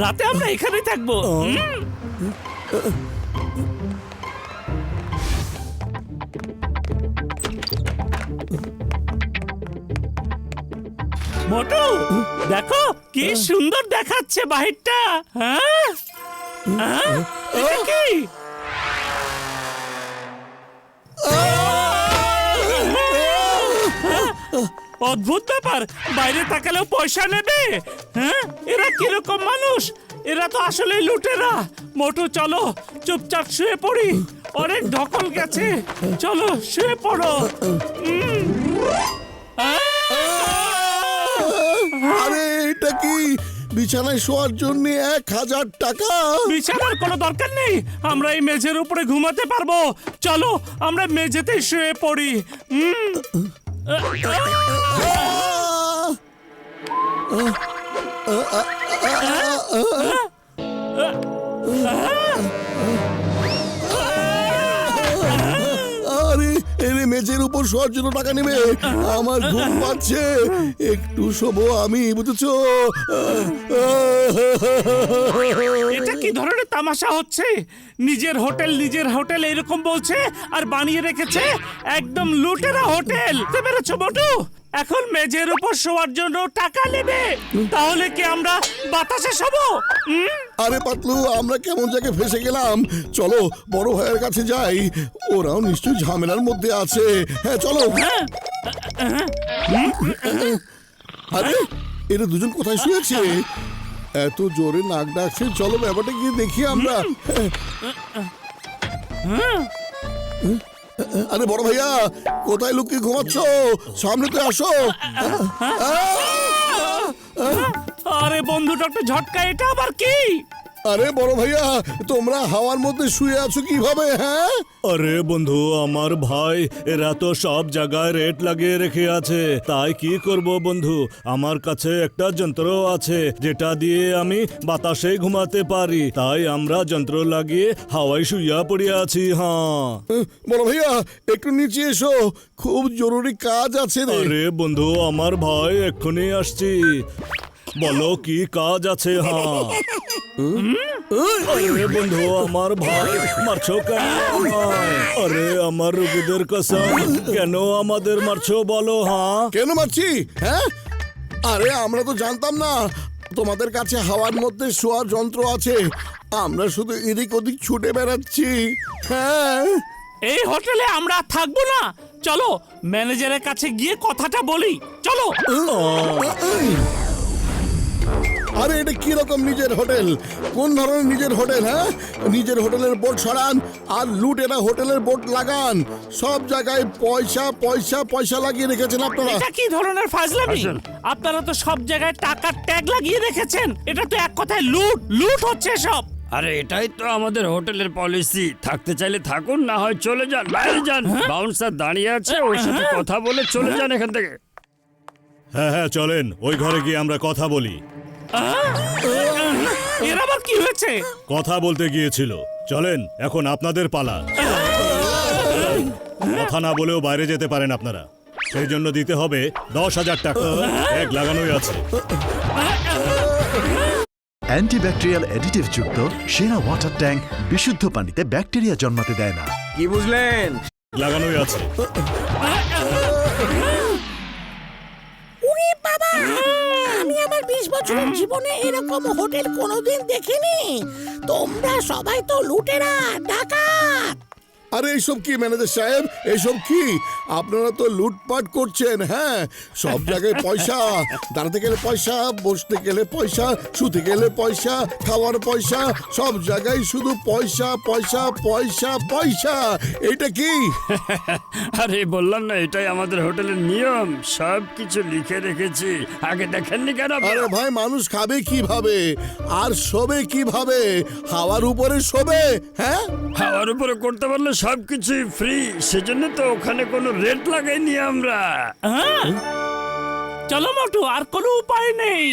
রাতে আমরা এখানেই থাকবো। মোটু দেখো কি সুন্দর দেখাচ্ছে বাহিরটা। হ্যাঁ এটা কি? অদ্ভুত ব্যাপার, বাইরে তাকালেও পয়সা নেবে। হ্যাঁ এরা কিরকম মানুষ? এরা তো আসলে লুটেরা। মোটু চলো চুপচাপ শুয়ে পড়ি, অনেক ঢকল গেছে। চলো শুয়ে পড়ো। আরে এটা কি? বিছানায় শোয়ার জন্য 1000 টাকা? বিছানার কোনো দরকার নেই, আমরা এই মেঝের উপরে ঘুমাতে পারবো। চলো আমরা মেঝেতে শুয়ে পড়ি। আরে এনে মেঝের উপর শোয়ার জন্য টাকা নেবে? আমার ঘুম পাচ্ছে, একটু শোবো আমি, বুঝেছো? এটা কি ধরনের তামাশা হচ্ছে? নিজের হোটেল এরকম বলছে আর বানিয়ে রেখেছে একদম লুটেরা হোটেল। বুঝতে পেরেছো মোটু? এখন মেঝের উপর শোয়ার জন্য টাকা নেবে, তাহলে কি আমরা বাতাসে শোবো? আরে পাতলু, আমরা কেমন জায়গায় ফেসে গেলাম। চলো বড় ভাইয়ের কাছে যাই, ওরাও নিশ্চয়ই ঝামেলার মধ্যে আছে। হ্যাঁ চলো। আরে এরা দুজন কোথায় শুয়েছে? এত জোরে নাক ডাকছে, চলো ব্যাপারটা গিয়ে দেখি আমরা। আরে বড় ভাইয়া, কোথায় লুকিয়ে ঘুমাচ্ছ? সামনে তো আসো। আরে বন্ধু ডক্টর ঝটকা, এটা আবার কি? আরে বড় ভাইয়া, তোমরা হাওয়ার মধ্যে শুয়ে আছো কিভাবে? হ্যাঁ আরে বন্ধু, আমার ভাই এরা তো সব জায়গায় রেট লাগিয়ে রেখে আছে। তাই কি করব বন্ধু, আমার কাছে একটা যন্ত্র আছে যেটা দিয়ে আমি বাতাসে ঘুমাতে পারি। তাই আমরা যন্ত্র লাগিয়ে হাওয়ায় শুইয়া পড়ে আছি। হ্যাঁ বড় ভাইয়া, একটু নিচে এসো, খুব জরুরি কাজ আছে রে। আরে বন্ধু, আমার ভাই এক্ষুনি আসছি। বলো কি কাজ আছে? হ্যাঁ আরে বন্ধু, আমার ভাই মারছো কেন আমায়? আরে আমার রোগীদের কসম, কেন আমাদের মারছো বলো? হ্যাঁ কেন মারছি? হ্যাঁ আরে আমরা তো জানতাম না তোমাদের কাছে হাওয়ার মধ্যে শোয়ার যন্ত্র আছে। আমরা শুধু এদিক ওদিক ছুটে বেড়াচ্ছি। হ্যাঁ এই হোটেলে আমরা থাকবো না। চলো ম্যানেজারের কাছে গিয়ে কথাটা বলি। চলো। আরে এটা কি রকম নিজের হোটেল? কোন ধরনের নিজের হোটেল? হ্যাঁ নিজের হোটেলের বোর্ড সরান আর লুটেরা হোটেলের বোর্ড লাগান। সব জায়গায় পয়সা পয়সা পয়সা লাগিয়ে রেখেছেন আপনারা। এটা কি ধরনের ফাজলামি? আপনারা তো সব জায়গায় টাকার ট্যাগ লাগিয়ে রেখেছেন। এটা তো এক কথায় লুট হচ্ছে সব। আরে এটাই তো আমাদের হোটেলের পলিসি। থাকতে চাইলে থাকুন, না হয় চলে যান, বাইরে যান। বাউন্সার দাঁড়িয়ে আছে, ওর সাথে কথা বলে চলে যান এখান থেকে। হ্যাঁ হ্যাঁ চলেন, ওই ঘরে গিয়ে আমরা কথা বলি। এর আবার কি হয়েছে? কথা বলতে গিয়েছিল। চলেন, এখন আপনাদের পালা। কথা না বলেও বাইরে যেতে পারেন আপনারা, সেই জন্য দিতে হবে 10,000 টাকা। এক লাগানোই আছে। অ্যান্টিব্যাকটেরিয়াল অ্যাডিটিভ যুক্ত সেরা ওয়াটার ট্যাঙ্ক বিশুদ্ধ পানিতে ব্যাকটেরিয়া জন্মাতে দেয় না। কি বুঝলেন? লাগানোই আছে। ওরে বাবা, আমি আমার 20 বছরের জীবনে এরকম হোটেল কোনোদিন দেখিনি। তোমরা সবাই তো লুটেরা, ডাকাত। আরে এইসব কি ম্যানেজার সাহেব, এইসব কি? আপনারা তো লুটপাট করছেন। হ্যাঁ সব জায়গায় পয়সা, দাঁড়াতে গেলে পয়সা, বসতে গেলে পয়সা, শুতে গেলে পয়সা, খাওয়ার পয়সা, সব জায়গায় শুধু পয়সা পয়সা পয়সা পয়সা। এটা কি? আরে বললাম না, এটাই আমাদের হোটেলের নিয়ম। সব কিছু লিখে রেখেছি, আগে দেখেননি কেন? আরে ভাই, মানুষ খাবে কিভাবে আর শোবে কিভাবে? হাওয়ার উপরে শোবে? হ্যাঁ হাওয়ার উপরে করতে পারলে সবকিছুই ফ্রি, সেজন্য তো ওখানে কোনো রেট লাগাইনি আমরা। চলো মোটু, আর কোনো উপায় নেই।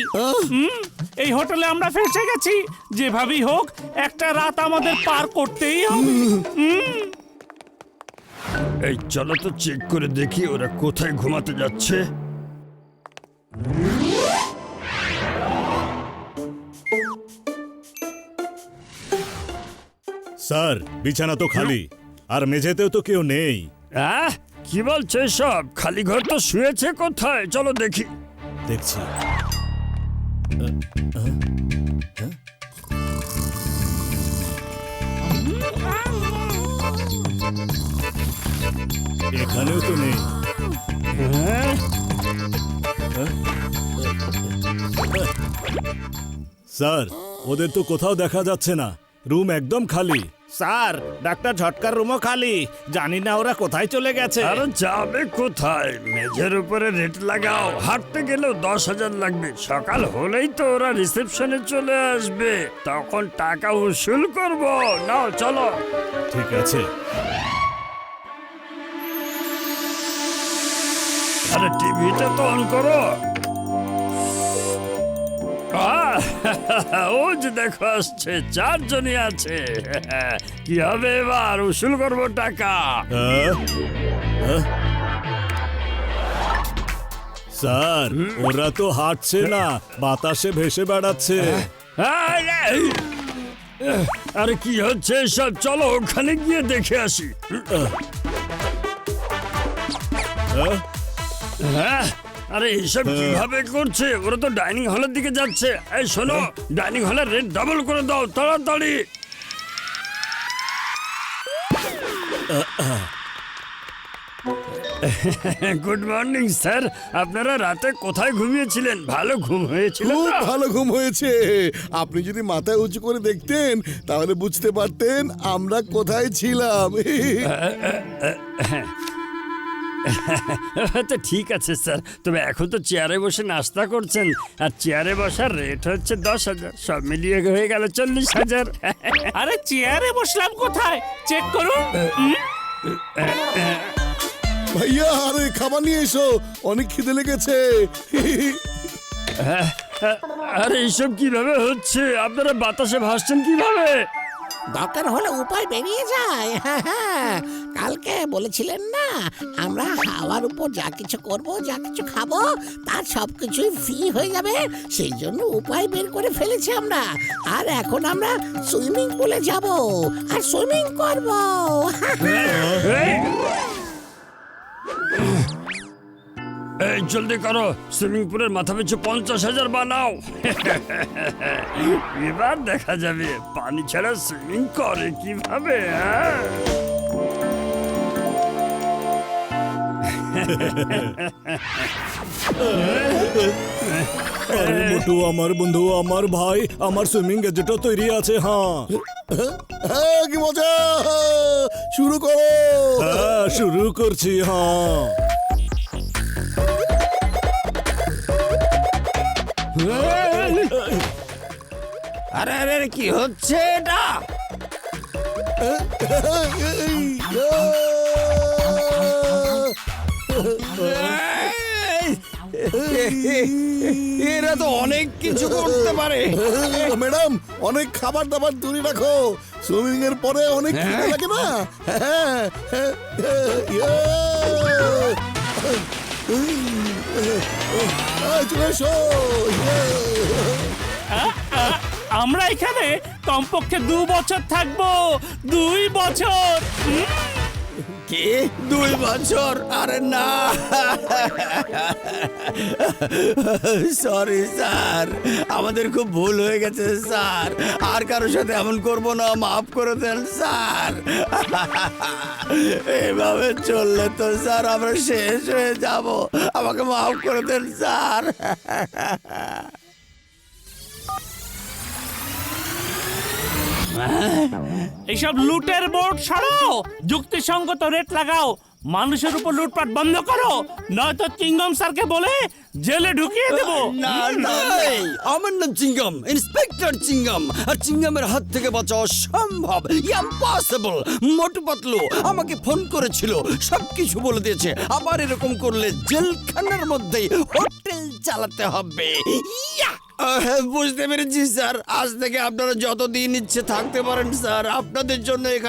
এই হোটেলে আমরা ফেসে গেছি। যেভাবেই হোক একটা রাত আমাদের পার করতেই হবে। এই চলো তো চেক করে দেখি ওরা কোথায় ঘুমাতে যাচ্ছে। স্যার বিছানা তো খালি আর মেঝেতেও তো কেউ নেই। কি বলছে সব? খালি ঘর তো শুয়েছে কোথায়? চলো দেখি। দেখছি। এখানেও তো নেই। স্যার ওদের তো কোথাও দেখা যাচ্ছে না, রুম একদম খালি। স্যার ডাক্তার ঝটকার রুমও খালি, জানি না ওরা কোথায় চলে গেছে। আরে যাবে কোথায়? মেঝের উপরে রেট লাগাও, হাঁটতে গেলেও 10,000 লাগবে। সকাল হলেই তো ওরা রিসেপশনে চলে আসবে, তখন টাকা উসুল করব। নাও চলো। ঠিক আছে। আরে টিভিটা তো অন করো। ও যে দেখো আসছে, 4 জনই আছে। কি হবে এবার? উসুল করবো টাকা। স্যার ওরা তো হাঁটছে না, বাতাসে ভেসে বেড়াচ্ছে। আরে কি হচ্ছে সব? চলো ওখানে গিয়ে দেখে আসি। হ্যাঁ, আরে এইসব কিভাবে করছে? ওরা তো ডাইনিং হলের দিকে যাচ্ছে। এই শোনো, ডাইনিং হলের রেট ডাবল করে দাও তাড়াতাড়ি। Good morning sir. আপনারা রাতে কোথায় ঘুমিয়েছিলেন? ভালো ঘুম হয়েছিল খুব তো? ভালো ঘুম হয়েছে। আপনি যদি মাথায় উঁচু করে দেখতেন তাহলে বুঝতে পারতেন আমরা কোথায় ছিলাম। তো ঠিক আছে স্যার, তবে এখন তো চেয়ারে বসে নাস্তা করছেন, আর চেয়ারে বসার রেট হচ্ছে 10,000, সব মিলিয়ে হয়ে গেল 40,000। আরে চেয়ারে বসলাম কোথায়? চেক করুন। ভাইয়া আরে খাবার নিয়ে এসো, অনেক খিদে লেগেছে। আরে এইসব কিভাবে হচ্ছে? আপনারা বাতাসে ভাসছেন কিভাবে? দরকার হলে উপায় বেরিয়ে যায়। কালকে বলেছিলেন না, আমরা হাওয়ার উপর যা কিছু করব, যা কিছু খাবো, তার সব কিছুই ফ্রি হয়ে যাবে। সেই জন্য উপায় বের করে ফেলেছি আমরা। আর এখন আমরা সুইমিং পুলে যাব আর সুইমিং করব। এই জলদি করো, সুইমিং পুলের মাথা পিছু 50,000 বানাও। এবার দেখা যাবে পানি ছাড়া সুইমিং করে কিভাবে। হ্যাঁ, আরে মোটু আমার বন্ধু, আমার ভাই, আমার সুইমিং গ্যাজেটও তৈরি আছে। হ্যাঁ কি মজা! শুরু করো। হ্যাঁ শুরু করছি। হ্যাঁ আরে আরে আরে, কি হচ্ছে এটা? এরা তো অনেক কিছু করতে পারে। ম্যাডাম অনেক খাবার দাবার দূরে রাখো, সুইমিং এর পরে অনেক খিদে লাগে না। চলে এসো। আমরা এখানে কমপক্ষে 2 বছর থাকবো। 2 বছর। কি 2 বছর? আরে না, সরি স্যার, আমাদের খুব ভুল হয়ে গেছে স্যার। আর কারোর সাথে এমন করব না, মাফ করে দেন স্যার। এভাবে চললে তো স্যার আমরা শেষ হয়ে যাব, আমাকে মাফ করে দেন স্যার। এইসব লুটের বোর্ড সরাও, যুক্তিসঙ্গত রেট লাগাও, মানুষের উপর লুটপাট বন্ধ করো, নয়তো চিংগম স্যারকে বলে জেলে ঢুকিয়ে দেবো। এই, আমার নাম চিঙ্গম, ইন্সপেক্টর চিঙ্গম। আর চিঙ্গমের হাত থেকে বাঁচা অসম্ভব, ইম্পসিবল। মোটু পাতলু আমাকে ফোন করেছিল, সবকিছু বলে দিয়েছে। আবার এরকম করলে জেলখানার মধ্যেই হোটেল চালাতে হবে। ইয়া! বুঝতে পেরেছি স্যার, আজ থেকে আপনারা যতদিন ইচ্ছে থাকতে পারেন স্যার। আপনাদের জন্য এখানে